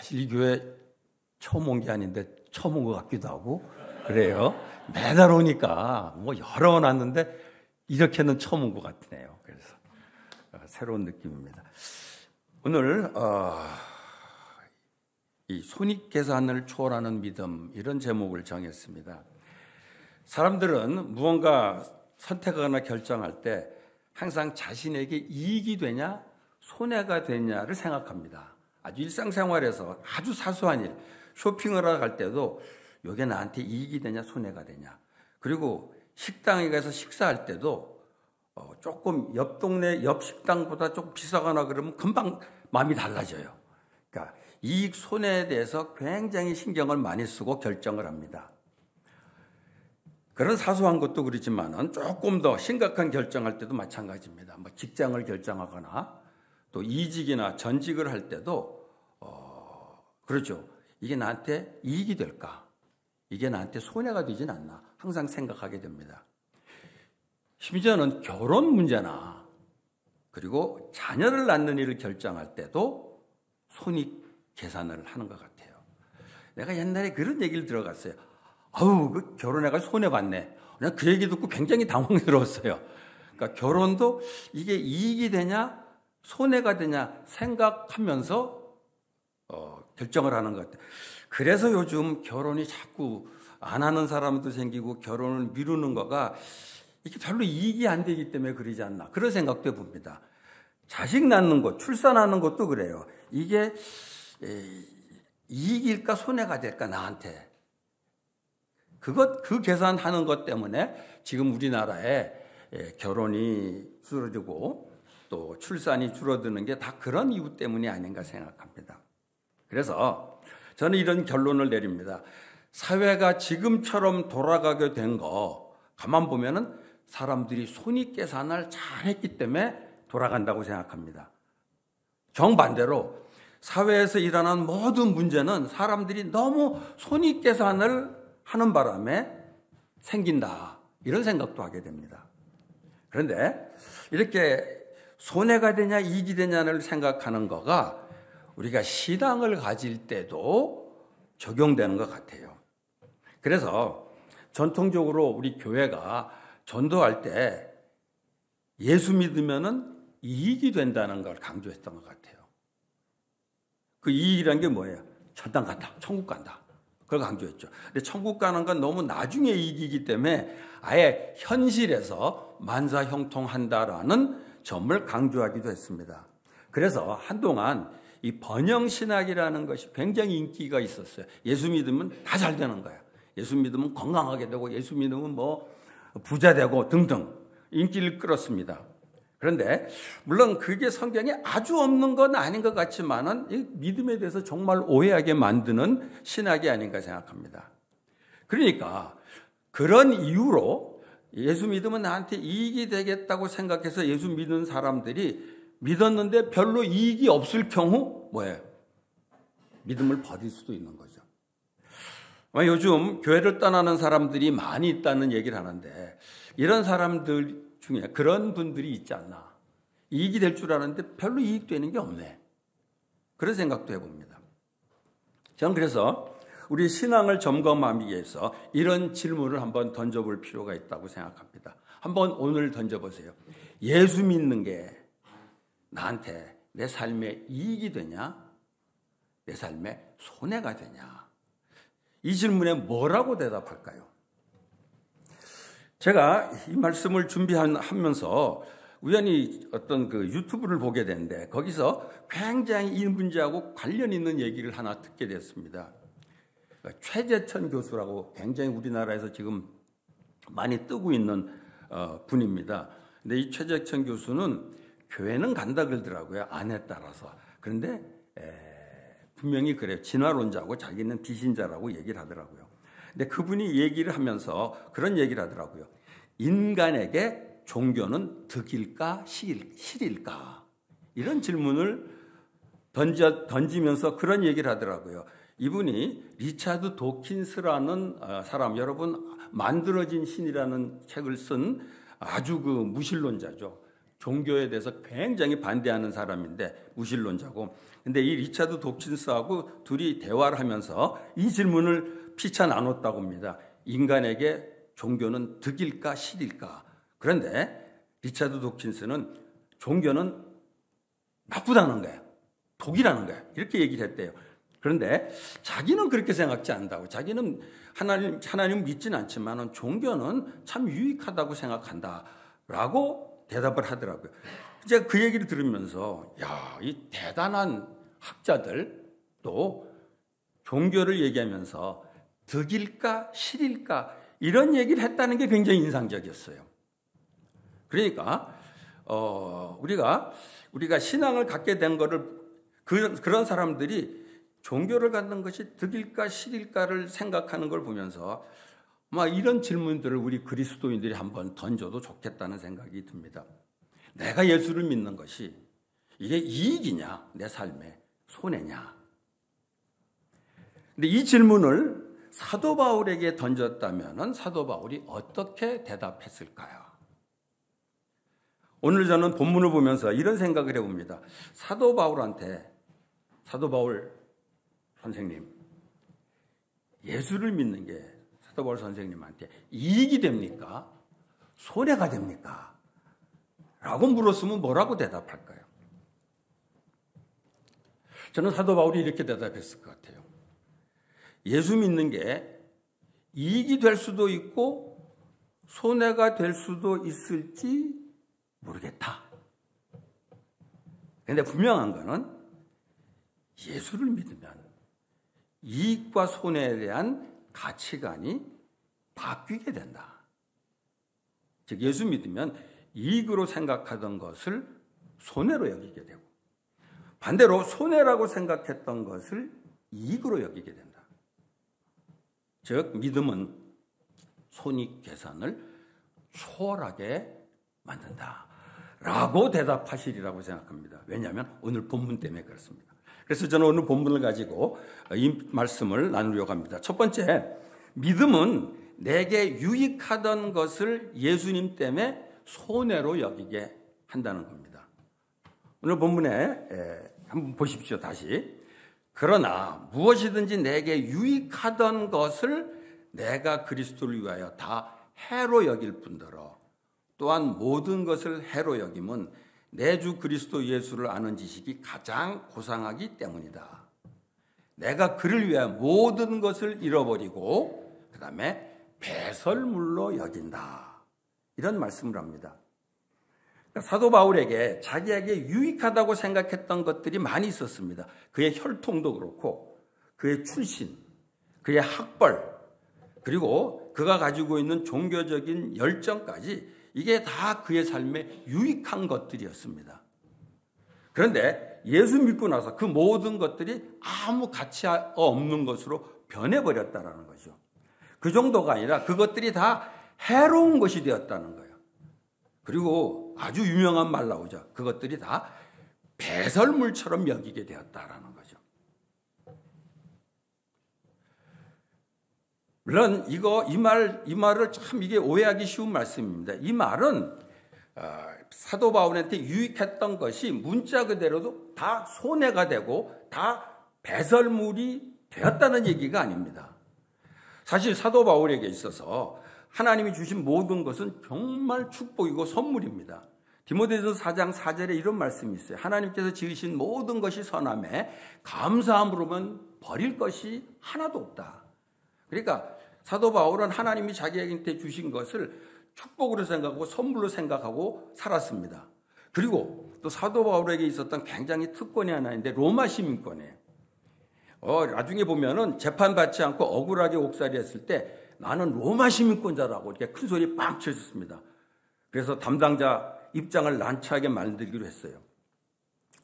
사실 이 교회 처음 온 게 아닌데 처음 온 것 같기도 하고 그래요. 매달 오니까 뭐 여러 번 왔는데 이렇게는 처음 온 것 같네요. 그래서 새로운 느낌입니다. 오늘 이 손익계산을 초월하는 믿음, 이런 제목을 정했습니다. 사람들은 무언가 선택하거나 결정할 때 항상 자신에게 이익이 되냐 손해가 되냐를 생각합니다. 아주 일상생활에서 아주 사소한 일, 쇼핑을 하러 갈 때도 이게 나한테 이익이 되냐 손해가 되냐. 그리고 식당에 가서 식사할 때도 조금 옆 동네 옆 식당보다 조금 비싸거나 그러면 금방 마음이 달라져요. 그러니까 이익 손해에 대해서 굉장히 신경을 많이 쓰고 결정을 합니다. 그런 사소한 것도 그렇지만은 조금 더 심각한 결정할 때도 마찬가지입니다. 뭐 직장을 결정하거나 또 이직이나 전직을 할 때도 그렇죠. 이게 나한테 이익이 될까? 이게 나한테 손해가 되진 않나? 항상 생각하게 됩니다. 심지어는 결혼 문제나 그리고 자녀를 낳는 일을 결정할 때도 손익 계산을 하는 것 같아요. 내가 옛날에 그런 얘기를 들어갔어요. 아우, 그 결혼해가지고 손해봤네. 그냥 그 얘기 듣고 굉장히 당황스러웠어요. 그러니까 결혼도 이게 이익이 되냐, 손해가 되냐 생각하면서 결정을 하는 것 같아요. 그래서 요즘 결혼이 자꾸 안 하는 사람도 생기고 결혼을 미루는 거가 이게 별로 이익이 안 되기 때문에 그러지 않나. 그런 생각도 해봅니다. 자식 낳는 것, 출산하는 것도 그래요. 이게 이익일까 손해가 될까 나한테. 그 계산하는 것 때문에 지금 우리나라에 결혼이 줄어들고 또 출산이 줄어드는 게 다 그런 이유 때문이 아닌가 생각합니다. 그래서 저는 이런 결론을 내립니다. 사회가 지금처럼 돌아가게 된 거 가만 보면은 사람들이 손익계산을 잘했기 때문에 돌아간다고 생각합니다. 정반대로 사회에서 일어난 모든 문제는 사람들이 너무 손익계산을 하는 바람에 생긴다. 이런 생각도 하게 됩니다. 그런데 이렇게 손해가 되냐 이익이 되냐를 생각하는 거가 우리가 신앙을 가질 때도 적용되는 것 같아요. 그래서 전통적으로 우리 교회가 전도할 때 예수 믿으면은 이익이 된다는 걸 강조했던 것 같아요. 그 이익이란 게 뭐예요? 천당 간다, 천국 간다. 그걸 강조했죠. 근데 천국 가는 건 너무 나중에 이익이기 때문에 아예 현실에서 만사형통한다라는 점을 강조하기도 했습니다. 그래서 한동안 이 번영신학이라는 것이 굉장히 인기가 있었어요. 예수 믿으면 다 잘 되는 거예요. 예수 믿으면 건강하게 되고 예수 믿으면 뭐 부자 되고 등등 인기를 끌었습니다. 그런데 물론 그게 성경에 아주 없는 건 아닌 것 같지만은 이 믿음에 대해서 정말 오해하게 만드는 신학이 아닌가 생각합니다. 그러니까 그런 이유로 예수 믿으면 나한테 이익이 되겠다고 생각해서 예수 믿는 사람들이 믿었는데 별로 이익이 없을 경우 뭐예요? 믿음을 버릴 수도 있는 거죠. 요즘 교회를 떠나는 사람들이 많이 있다는 얘기를 하는데 이런 사람들 중에 그런 분들이 있지 않나. 이익이 될 줄 알았는데 별로 이익되는 게 없네. 그런 생각도 해봅니다. 저는 그래서 우리 신앙을 점검하기 위해서 이런 질문을 한번 던져볼 필요가 있다고 생각합니다. 한번 오늘 던져보세요. 예수 믿는 게 나한테 내 삶에 이익이 되냐? 내 삶에 손해가 되냐? 이 질문에 뭐라고 대답할까요? 제가 이 말씀을 준비하면서 우연히 어떤 그 유튜브를 보게 됐는데 거기서 굉장히 이 문제하고 관련 있는 얘기를 하나 듣게 됐습니다. 최재천 교수라고 굉장히 우리나라에서 지금 많이 뜨고 있는 분입니다. 근데 이 최재천 교수는 교회는 간다 그러더라고요. 안에 따라서. 그런데 분명히 그래요. 진화론자고 자기는 비신자라고 얘기를 하더라고요. 근데 그분이 얘기를 하면서 그런 얘기를 하더라고요. 인간에게 종교는 득일까 실일까? 이런 질문을 던지면서 그런 얘기를 하더라고요. 이분이 리차드 도킨스라는 사람, 여러분 만들어진 신이라는 책을 쓴 아주 그 무신론자죠. 종교에 대해서 굉장히 반대하는 사람인데 무신론자고. 근데 이 리차드 도킨스하고 둘이 대화를 하면서 이 질문을 피차 나눴다고 합니다. 인간에게 종교는 득일까 실일까? 그런데 리차드 도킨스는 종교는 나쁘다는 거예요. 독이라는 거예요. 이렇게 얘기를 했대요. 그런데 자기는 그렇게 생각지 않는다고. 자기는 하나님 믿지는 않지만 종교는 참 유익하다고 생각한다라고 대답을 하더라고요. 제가 그 얘기를 들으면서 이 대단한 학자들도 종교를 얘기하면서 득일까 실일까 이런 얘기를 했다는 게 굉장히 인상적이었어요. 그러니까 우리가 신앙을 갖게 된 거를 그런 사람들이 종교를 갖는 것이 득일까 실일까를 생각하는 걸 보면서 이런 질문들을 우리 그리스도인들이 한번 던져도 좋겠다는 생각이 듭니다. 내가 예수를 믿는 것이 이게 이익이냐, 내 삶에 손해냐. 근데 이 질문을 사도 바울에게 던졌다면 사도 바울이 어떻게 대답했을까요? 오늘 저는 본문을 보면서 이런 생각을 해봅니다. 사도 바울 선생님, 예수를 믿는 게 사도 바울 선생님한테 이익이 됩니까? 손해가 됩니까? 라고 물었으면 뭐라고 대답할까요? 저는 사도 바울이 이렇게 대답했을 것 같아요. 예수 믿는 게 이익이 될 수도 있고 손해가 될 수도 있을지 모르겠다. 그런데 분명한 거는 예수를 믿으면 이익과 손해에 대한 가치관이 바뀌게 된다. 즉 예수 믿으면 이익으로 생각하던 것을 손해로 여기게 되고 반대로 손해라고 생각했던 것을 이익으로 여기게 된다. 즉 믿음은 손익 계산을 초월하게 만든다 라고 대답하시리라고 생각합니다. 왜냐하면 오늘 본문 때문에 그렇습니다. 그래서 저는 오늘 본문을 가지고 이 말씀을 나누려고 합니다. 첫 번째, 믿음은 내게 유익하던 것을 예수님 때문에 손해로 여기게 한다는 겁니다. 오늘 본문에 한번 보십시오. 다시. 그러나 무엇이든지 내게 유익하던 것을 내가 그리스도를 위하여 다 해로 여길 뿐더러 또한 모든 것을 해로 여김은 내 주 그리스도 예수를 아는 지식이 가장 고상하기 때문이다. 내가 그를 위하여 모든 것을 잃어버리고 그 다음에 배설물로 여긴다. 이런 말씀을 합니다. 사도 바울에게 자기에게 유익하다고 생각했던 것들이 많이 있었습니다. 그의 혈통도 그렇고 그의 출신, 그의 학벌, 그리고 그가 가지고 있는 종교적인 열정까지 이게 다 그의 삶에 유익한 것들이었습니다. 그런데 예수 믿고 나서 그 모든 것들이 아무 가치 없는 것으로 변해버렸다는 거죠. 그 정도가 아니라 그것들이 다 해로운 것이 되었다는 거예요. 그리고 아주 유명한 말 나오죠. 그것들이 다 배설물처럼 여기게 되었다라는 거죠. 물론 이 말을 참 이게 오해하기 쉬운 말씀입니다. 이 말은 사도 바울한테 유익했던 것이 문자 그대로도 다 손해가 되고 다 배설물이 되었다는 얘기가 아닙니다. 사실 사도 바울에게 있어서 하나님이 주신 모든 것은 정말 축복이고 선물입니다. 디모데전서 4장 4절에 이런 말씀이 있어요. 하나님께서 지으신 모든 것이 선함에 감사함으로만 버릴 것이 하나도 없다. 그러니까 사도 바울은 하나님이 자기에게 주신 것을 축복으로 생각하고 선물로 생각하고 살았습니다. 그리고 또 사도 바울에게 있었던 굉장히 특권이 하나 있는데 로마 시민권이에요. 나중에 보면은 재판받지 않고 억울하게 옥살이 했을 때 나는 로마 시민권자라고 이렇게 큰 소리 빵 쳤습니다. 그래서 담당자 입장을 난처하게 만들기로 했어요.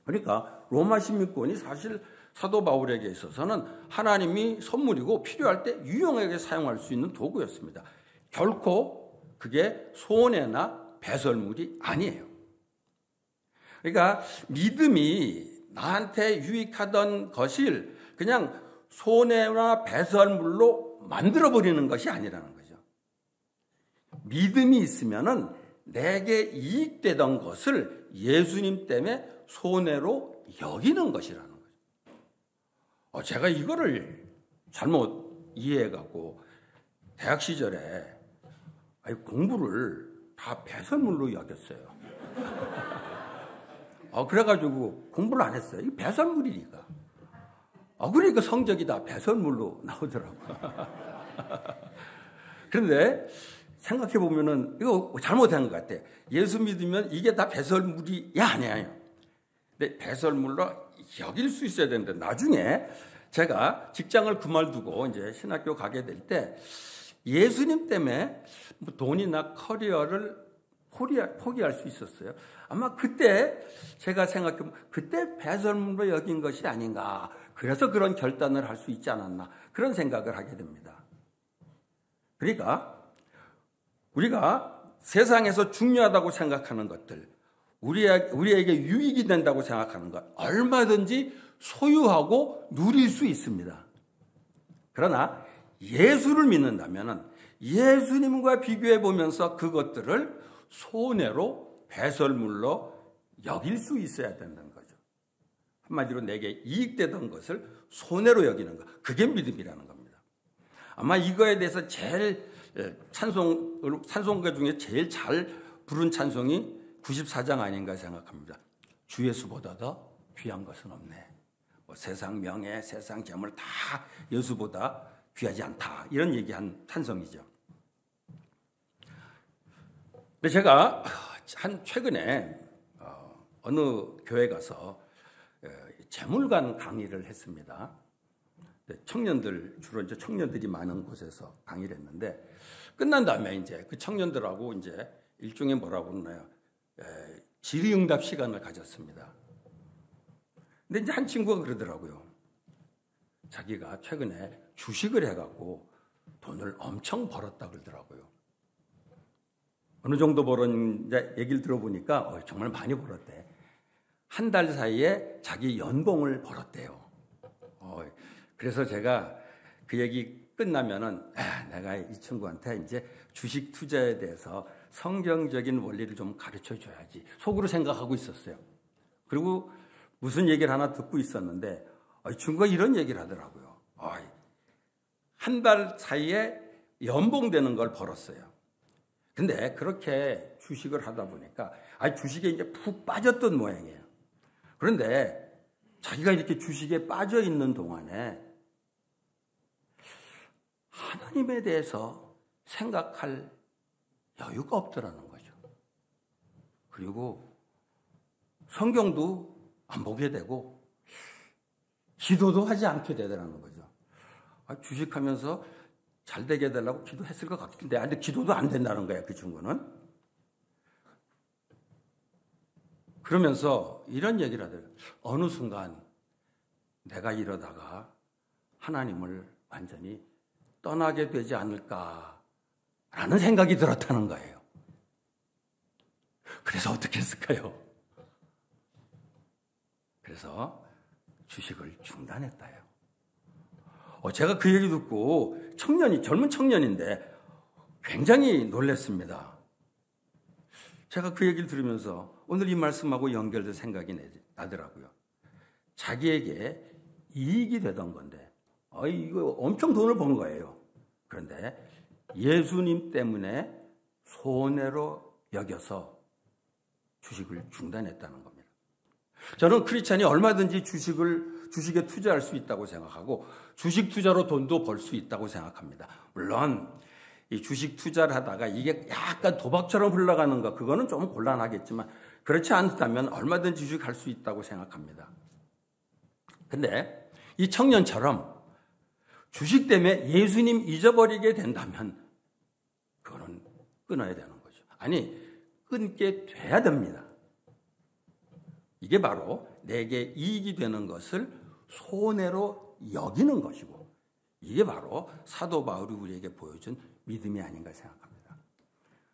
그러니까 로마 시민권이 사실 사도 바울에게 있어서는 하나님이 선물이고 필요할 때 유용하게 사용할 수 있는 도구였습니다. 결코 그게 손해나 배설물이 아니에요. 그러니까 믿음이 나한테 유익하던 것을 그냥 손해나 배설물로 만들어버리는 것이 아니라는 거죠. 믿음이 있으면은 내게 이익되던 것을 예수님 때문에 손해로 여기는 것이라는 거죠. 제가 이거를 잘못 이해해갖고 대학 시절에 공부를 다 배설물로 여겼어요. 그래가지고 공부를 안 했어요. 이게 배설물이니까. 그러니까 성적이 다 배설물로 나오더라고요. 그런데 생각해보면은 이거 잘못한 것 같아. 예수 믿으면 이게 다 배설물이 아니에요. 근데 배설물로 여길 수 있어야 되는데 나중에 제가 직장을 그만두고 이제 신학교 가게 될 때 예수님 때문에 돈이나 커리어를 포기할 수 있었어요. 아마 그때 제가 생각해보면 그때 배설물로 여긴 것이 아닌가. 그래서 그런 결단을 할 수 있지 않았나. 그런 생각을 하게 됩니다. 그러니까 우리가 세상에서 중요하다고 생각하는 것들, 우리에게 유익이 된다고 생각하는 것 얼마든지 소유하고 누릴 수 있습니다. 그러나 예수를 믿는다면 예수님과 비교해 보면서 그것들을 손해로 배설물로 여길 수 있어야 된다는 거죠. 한마디로 내게 이익되던 것을 손해로 여기는 것, 그게 믿음이라는 겁니다. 아마 이거에 대해서 제일 찬송가 중에 제일 잘 부른 찬송이 94장 아닌가 생각합니다. 주 예수보다 더 귀한 것은 없네. 세상 명예, 세상 재물 다 예수보다 귀하지 않다. 이런 얘기한 찬송이죠. 근데 제가 최근에 어느 교회 가서 재물관 강의를 했습니다. 청년들, 주로 이제 청년들이 많은 곳에서 강의를 했는데, 끝난 다음에 이제 그 청년들하고 이제 일종의 뭐라고 그러나요? 질의응답 시간을 가졌습니다. 근데 이제 한 친구가 그러더라고요. 자기가 최근에 주식을 해갖고 돈을 엄청 벌었다 그러더라고요. 어느 정도 벌었는지 얘기를 들어보니까 정말 많이 벌었대. 한 달 사이에 자기 연봉을 벌었대요. 그래서 제가 그 얘기 끝나면은 내가 이 친구한테 이제 주식 투자에 대해서 성경적인 원리를 좀 가르쳐 줘야지 속으로 생각하고 있었어요. 그리고 무슨 얘기를 하나 듣고 있었는데 이 친구가 이런 얘기를 하더라고요. 한 달 사이에 연봉되는 걸 벌었어요. 근데 그렇게 주식을 하다 보니까 주식에 이제 푹 빠졌던 모양이에요. 그런데 자기가 이렇게 주식에 빠져 있는 동안에 하나님에 대해서 생각할 여유가 없더라는 거죠. 그리고 성경도 안 보게 되고 기도도 하지 않게 되더라는 거죠. 주식하면서 잘 되게 해달라고 기도했을 것 같은데 근데 기도도 안 된다는 거야, 그 친구는. 그러면서 이런 얘기를 하더라고요. 어느 순간 내가 이러다가 하나님을 완전히 떠나게 되지 않을까라는 생각이 들었다는 거예요. 그래서 어떻게 했을까요? 그래서 주식을 중단했다요. 제가 그 얘기 듣고 젊은 청년인데 굉장히 놀랐습니다. 제가 그 얘기를 들으면서 오늘 이 말씀하고 연결된 생각이 나더라고요. 자기에게 이익이 되던 건데 이거 엄청 돈을 번 거예요. 그런데 예수님 때문에 손해로 여겨서 주식을 중단했다는 겁니다. 저는 크리스찬이 얼마든지 주식에 투자할 수 있다고 생각하고 주식 투자로 돈도 벌 수 있다고 생각합니다. 물론 이 주식 투자를 하다가 이게 약간 도박처럼 흘러가는 거 그거는 좀 곤란하겠지만 그렇지 않다면 얼마든지 주식할 수 있다고 생각합니다. 근데 이 청년처럼 주식 때문에 예수님 잊어버리게 된다면 그거는 끊어야 되는 거죠. 끊게 돼야 됩니다. 이게 바로 내게 이익이 되는 것을 손해로 여기는 것이고 이게 바로 사도 바울이 우리에게 보여준 믿음이 아닌가 생각합니다.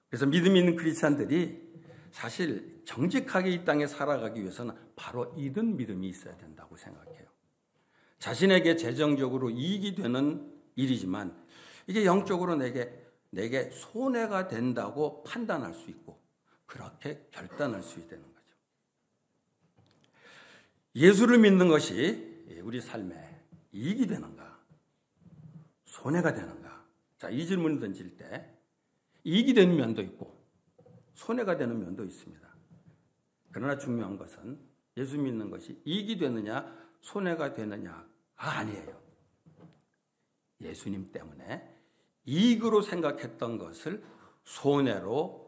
그래서 믿음 있는 크리스찬들이 사실 정직하게 이 땅에 살아가기 위해서는 바로 이런 믿음이 있어야 된다고 생각해요. 자신에게 재정적으로 이익이 되는 일이지만 이게 영적으로 내게 손해가 된다고 판단할 수 있고 그렇게 결단할 수 있다는 거죠. 예수를 믿는 것이 우리 삶에 이익이 되는가? 손해가 되는가? 자, 이 질문을 던질 때 이익이 되는 면도 있고 손해가 되는 면도 있습니다. 그러나 중요한 것은 예수 믿는 것이 이익이 되느냐 손해가 되느냐가 아니에요. 예수님 때문에 이익으로 생각했던 것을 손해로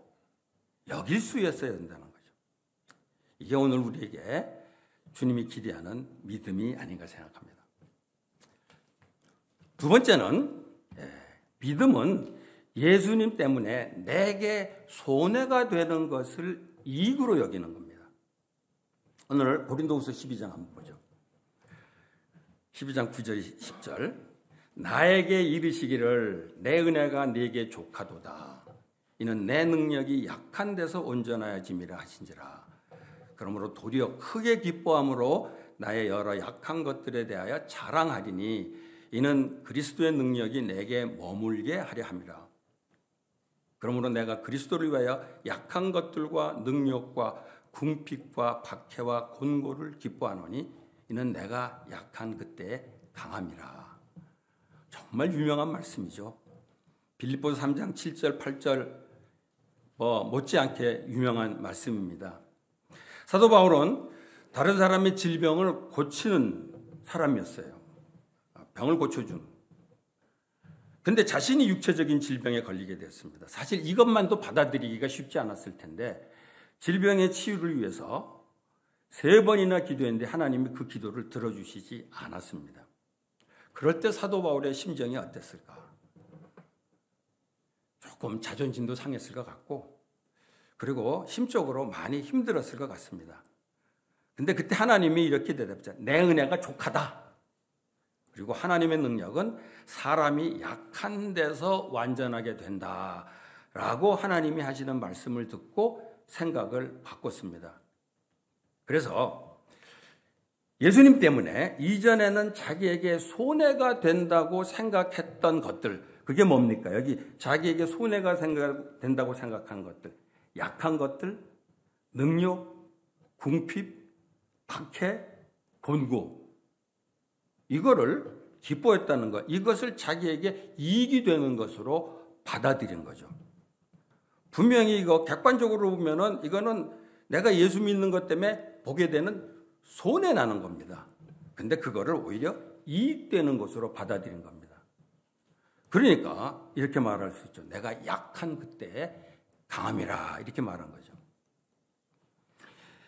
여길 수 있어야 된다는 거죠. 이게 오늘 우리에게 주님이 기대하는 믿음이 아닌가 생각합니다. 두 번째는 믿음은 예수님 때문에 내게 손해가 되는 것을 이익으로 여기는 겁니다. 오늘 고린도후서 12장 한번 보죠. 12장 9절 10절 나에게 이르시기를 내 은혜가 네게 족하도다. 이는 내 능력이 약한 데서 온전하여짐이라 하신지라. 그러므로 도리어 크게 기뻐함으로 나의 여러 약한 것들에 대하여 자랑하리니 이는 그리스도의 능력이 내게 머물게 하려 함이라. 그러므로 내가 그리스도를 위하여 약한 것들과 능력과 궁핍과 박해와 곤고를 기뻐하노니 이는 내가 약한 그때에 강함이라. 정말 유명한 말씀이죠. 빌립보서 3장 7절 8절 못지않게 유명한 말씀입니다. 사도 바울은 다른 사람의 질병을 고치는 사람이었어요. 병을 고쳐준. 근데 자신이 육체적인 질병에 걸리게 됐습니다. 사실 이것만도 받아들이기가 쉽지 않았을 텐데 질병의 치유를 위해서 3번이나 기도했는데 하나님이 그 기도를 들어주시지 않았습니다. 그럴 때 사도 바울의 심정이 어땠을까? 조금 자존심도 상했을 것 같고 그리고 심적으로 많이 힘들었을 것 같습니다. 근데 그때 하나님이 이렇게 대답했죠. 내 은혜가 족하다. 그리고 하나님의 능력은 사람이 약한 데서 완전하게 된다라고 하나님이 하시는 말씀을 듣고 생각을 바꿨습니다. 그래서 예수님 때문에 이전에는 자기에게 손해가 된다고 생각했던 것들, 그게 뭡니까? 여기 자기에게 손해가 된다고 생각한 것들, 약한 것들, 능력, 궁핍, 박해, 곤고, 이거를 기뻐했다는 것, 이것을 자기에게 이익이 되는 것으로 받아들인 거죠. 분명히 이거 객관적으로 보면은 이거는 내가 예수 믿는 것 때문에 보게 되는 손해 나는 겁니다. 근데 그거를 오히려 이익되는 것으로 받아들인 겁니다. 그러니까 이렇게 말할 수 있죠. 내가 약한 그때에 강함이라 이렇게 말한 거죠.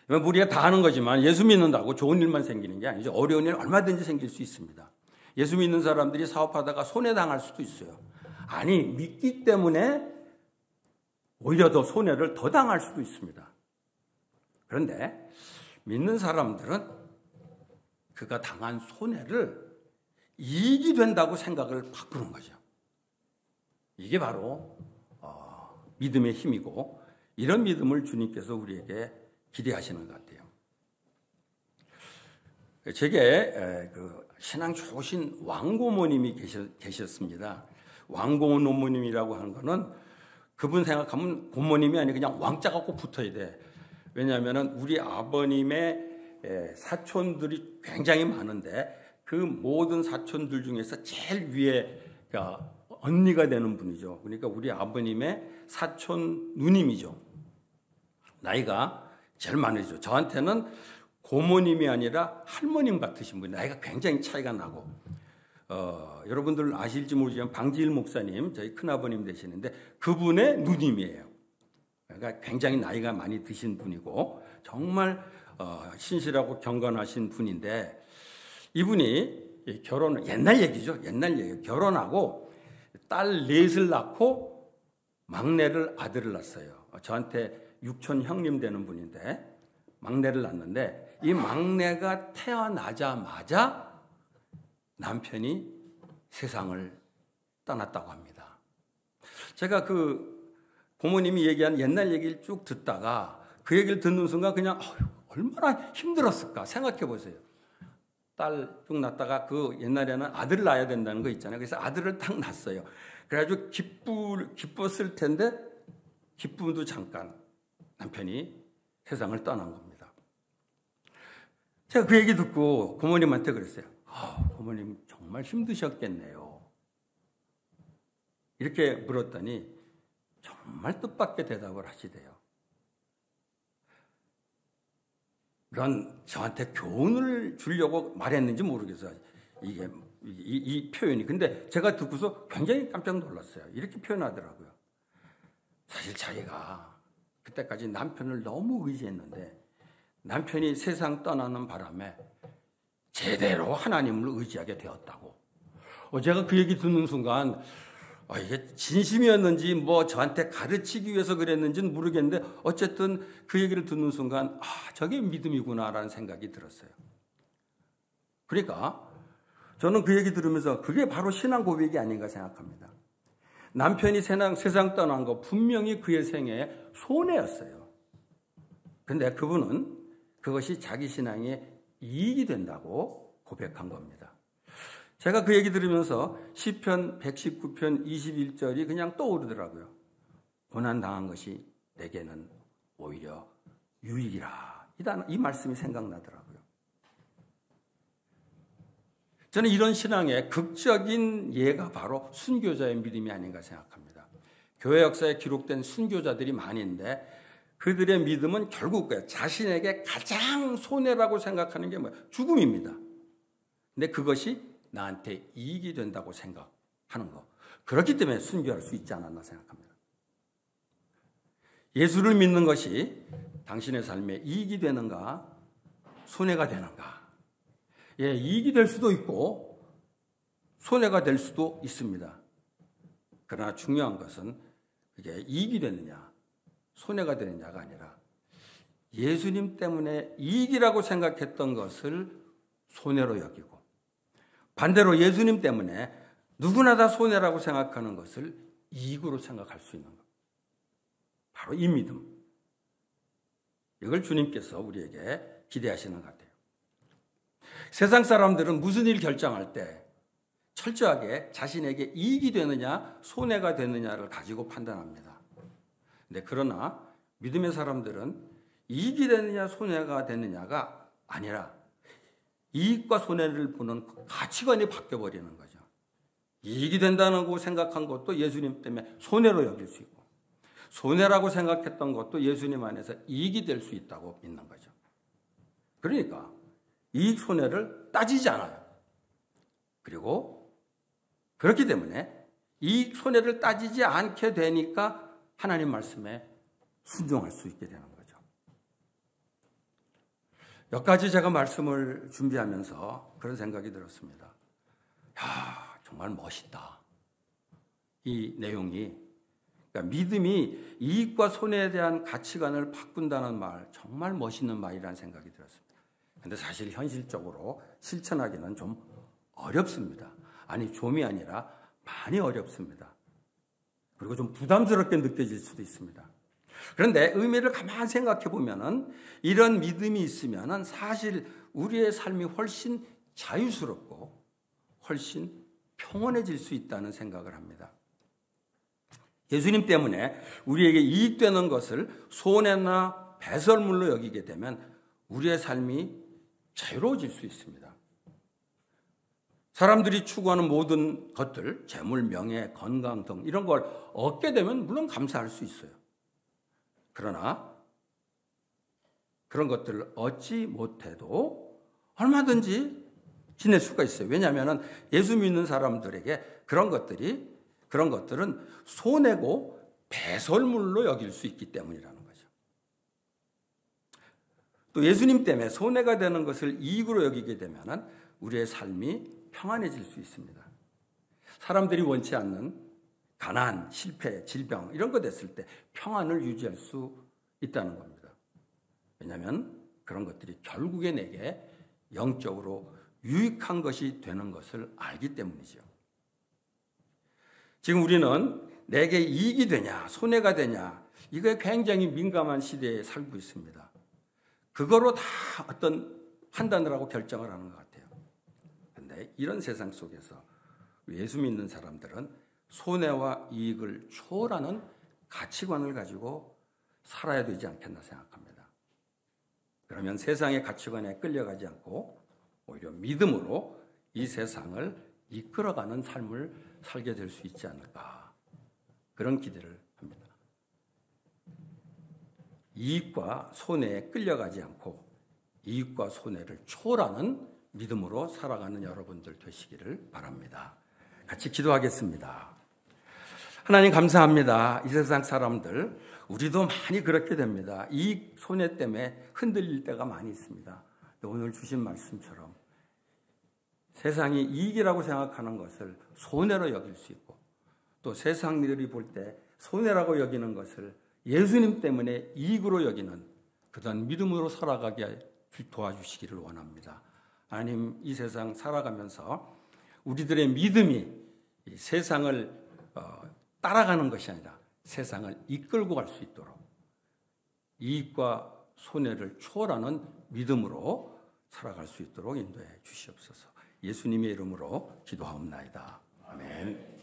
우리가 다 아는 거지만 예수 믿는다고 좋은 일만 생기는 게 아니죠. 어려운 일 얼마든지 생길 수 있습니다. 예수 믿는 사람들이 사업하다가 손해당할 수도 있어요. 아니, 믿기 때문에 오히려 더 손해를 더 당할 수도 있습니다. 그런데 믿는 사람들은 그가 당한 손해를 이익이 된다고 생각을 바꾸는 거죠. 이게 바로 믿음의 힘이고 이런 믿음을 주님께서 우리에게 기대하시는 것 같아요. 제게 신앙 좋으신 왕고모님이 계셨습니다. 왕고모님이라고 하는 거는 그분 생각하면 고모님이 아니라 그냥 왕자가 꼭 붙어야 돼. 왜냐하면 우리 아버님의 사촌들이 굉장히 많은데 그 모든 사촌들 중에서 제일 위에 언니가 되는 분이죠. 그러니까 우리 아버님의 사촌 누님이죠. 나이가 제일 많으죠. 저한테는 고모님이 아니라 할머님 같으신 분이 나이가 굉장히 차이가 나고 여러분들 아실지 모르지만 방지일 목사님 저희 큰아버님 되시는데 그분의 누님이에요. 그러니까 굉장히 나이가 많이 드신 분이고 정말 신실하고 경건하신 분인데 이분이 결혼을 옛날 얘기죠. 옛날 얘기 결혼하고 딸 넷을 낳고 막내를 아들을 낳았어요. 저한테 육촌 형님 되는 분인데 막내를 낳았는데 이 막내가 태어나자마자 남편이 세상을 떠났다고 합니다. 제가 그 고모님이 얘기한 옛날 얘기를 쭉 듣다가 그 얘기를 듣는 순간 그냥 얼마나 힘들었을까 생각해 보세요. 딸 쭉 낳다가 그 옛날에는 아들을 낳아야 된다는 거 있잖아요. 그래서 아들을 딱 낳았어요. 그래가지고 기뻤을 텐데 기쁨도 잠깐 남편이 세상을 떠난 겁니다. 제가 그 얘기 듣고 부모님한테 그랬어요. 부모님 정말 힘드셨겠네요. 이렇게 물었더니 정말 뜻밖의 대답을 하시대요. 그런 저한테 교훈을 주려고 말했는지 모르겠어요. 이 표현이. 근데 제가 듣고서 굉장히 깜짝 놀랐어요. 이렇게 표현하더라고요. 사실 자기가 그때까지 남편을 너무 의지했는데 남편이 세상 떠나는 바람에 제대로 하나님을 의지하게 되었다고. 제가 그 얘기 듣는 순간 이게 진심이었는지 저한테 가르치기 위해서 그랬는지는 모르겠는데 어쨌든 그 얘기를 듣는 순간 저게 믿음이구나라는 생각이 들었어요. 그러니까 저는 그 얘기 들으면서 그게 바로 신앙 고백이 아닌가 생각합니다. 남편이 세상 떠난 거 분명히 그의 생애에 손해였어요. 근데 그분은 그것이 자기 신앙에 이익이 된다고 고백한 겁니다. 제가 그 얘기 들으면서 시편 119편 21절이 그냥 떠오르더라고요. 고난당한 것이 내게는 오히려 유익이라. 이 말씀이 생각나더라고요. 저는 이런 신앙의 극적인 예가 바로 순교자의 믿음이 아닌가 생각합니다. 교회 역사에 기록된 순교자들이 많은데 그들의 믿음은 결국 자신에게 가장 손해라고 생각하는 게 죽음입니다. 근데 그것이 나한테 이익이 된다고 생각하는 거. 그렇기 때문에 순교할 수 있지 않았나 생각합니다. 예수를 믿는 것이 당신의 삶에 이익이 되는가, 손해가 되는가. 이익이 될 수도 있고 손해가 될 수도 있습니다. 그러나 중요한 것은 그게 이익이 되느냐, 손해가 되느냐가 아니라 예수님 때문에 이익이라고 생각했던 것을 손해로 여기고 반대로 예수님 때문에 누구나 다 손해라고 생각하는 것을 이익으로 생각할 수 있는 것. 바로 이 믿음. 이걸 주님께서 우리에게 기대하시는 것 같아요. 세상 사람들은 무슨 일 결정할 때 철저하게 자신에게 이익이 되느냐 손해가 되느냐를 가지고 판단합니다. 그러나 믿음의 사람들은 이익이 되느냐 손해가 되느냐가 아니라 이익과 손해를 보는 가치관이 바뀌어버리는 거죠. 이익이 된다고 생각한 것도 예수님 때문에 손해로 여길 수 있고 손해라고 생각했던 것도 예수님 안에서 이익이 될 수 있다고 믿는 거죠. 그러니까 이익 손해를 따지지 않아요. 그리고 그렇기 때문에 이익 손해를 따지지 않게 되니까 하나님 말씀에 순종할 수 있게 되는 거죠. 몇 가지 제가 말씀을 준비하면서 그런 생각이 들었습니다. 정말 멋있다. 이 내용이 그러니까 믿음이 이익과 손해에 대한 가치관을 바꾼다는 말 정말 멋있는 말이라는 생각이 들었습니다. 그런데 사실 현실적으로 실천하기는 좀 어렵습니다. 아니 좀이 아니라 많이 어렵습니다. 그리고 좀 부담스럽게 느껴질 수도 있습니다. 그런데 의미를 가만히 생각해 보면은 이런 믿음이 있으면은 사실 우리의 삶이 훨씬 자유스럽고 훨씬 평온해질 수 있다는 생각을 합니다. 예수님 때문에 우리에게 이익되는 것을 손해나 배설물로 여기게 되면 우리의 삶이 자유로워질 수 있습니다. 사람들이 추구하는 모든 것들, 재물, 명예, 건강 등 이런 걸 얻게 되면 물론 감사할 수 있어요. 그러나 그런 것들을 얻지 못해도 얼마든지 지낼 수가 있어요. 왜냐하면 예수 믿는 사람들에게 그런 것들은 손해고 배설물로 여길 수 있기 때문이라는 거죠. 또 예수님 때문에 손해가 되는 것을 이익으로 여기게 되면 우리의 삶이 평안해질 수 있습니다. 사람들이 원치 않는 가난, 실패, 질병 이런 거 됐을 때 평안을 유지할 수 있다는 겁니다. 왜냐하면 그런 것들이 결국에 내게 영적으로 유익한 것이 되는 것을 알기 때문이죠. 지금 우리는 내게 이익이 되냐 손해가 되냐 이거에 굉장히 민감한 시대에 살고 있습니다. 그거로 다 어떤 판단을 하고 결정을 하는 것 같아요. 그런데 이런 세상 속에서 예수 믿는 사람들은 손해와 이익을 초월하는 가치관을 가지고 살아야 되지 않겠나 생각합니다. 그러면 세상의 가치관에 끌려가지 않고 오히려 믿음으로 이 세상을 이끌어가는 삶을 살게 될 수 있지 않을까, 그런 기대를 합니다. 이익과 손해에 끌려가지 않고 이익과 손해를 초월하는 믿음으로 살아가는 여러분들 되시기를 바랍니다. 같이 기도하겠습니다. 하나님 감사합니다. 이 세상 사람들, 우리도 많이 그렇게 됩니다. 이익 손해 때문에 흔들릴 때가 많이 있습니다. 오늘 주신 말씀처럼 세상이 이익이라고 생각하는 것을 손해로 여길 수 있고, 또 세상들이 볼 때 손해라고 여기는 것을 예수님 때문에 이익으로 여기는 그런 믿음으로 살아가게 도와주시기를 원합니다. 하나님, 이 세상 살아가면서 우리들의 믿음이 이 세상을 따라가는 것이 아니라 세상을 이끌고 갈 수 있도록 이익과 손해를 초월하는 믿음으로 살아갈 수 있도록 인도해 주시옵소서. 예수님의 이름으로 기도하옵나이다. 아멘.